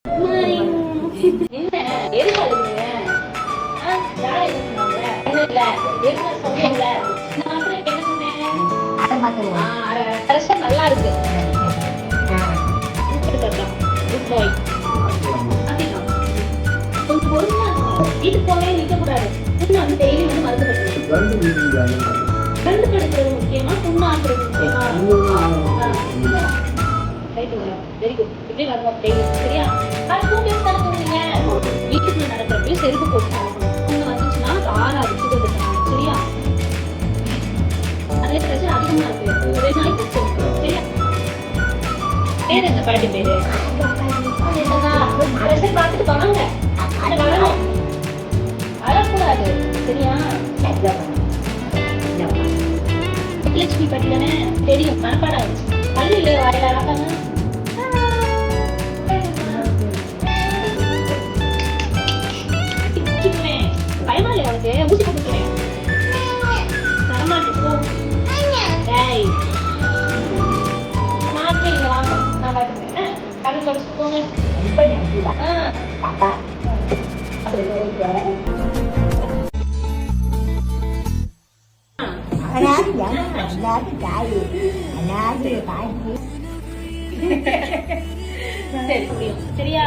என்ன எரிவாளுங்க இல்ல என்ன சொன்னீங்கல்ல நான் என்ன சொன்னேன் நல்லா இருக்கு குட் பாய் கொஞ்சம் பொறுமையா வீட்டுக்கு போவே நிக்க கூடாது புண்ணு வந்து டெய்லி வந்து மருந்து கட்டணும் மருந்து கட்டுறது முக்கியமா புண்ணு ஆக்குறது முக்கியமா வெரி குட் இப்படி வரணும் டெய்லி சரியா தூங்க தடுக்குறீங்க வீட்டுக்குள்ள நடக்கிறப்ப செருப்பு போட்டு புண்ணு வந்துச்சுன்னா ஆறா வச்சுக்கிறது சரியா அதே பிரச்சனை அதிகமா இருக்கு ஒரே நாளைக்கு சரியா பேர் என்ன பாட்டி பேரு பார்த்துட்டு வாங்க வரணும் அழக்கூடாது சரியா லட்சுமி பாட்டி தானே தெரியும் மனப்பாடா பள்ளி இல்லையா வாயில அழகாங்க பயமா இல்லையா உனக்கு ஊசி போட்டுக்கிறேன் தரமாட்டேன் போ மாற்றிங்க வாங்க நான் பார்த்துக்கிறேன் கண்ணு தொடச்சு போங்க சரியா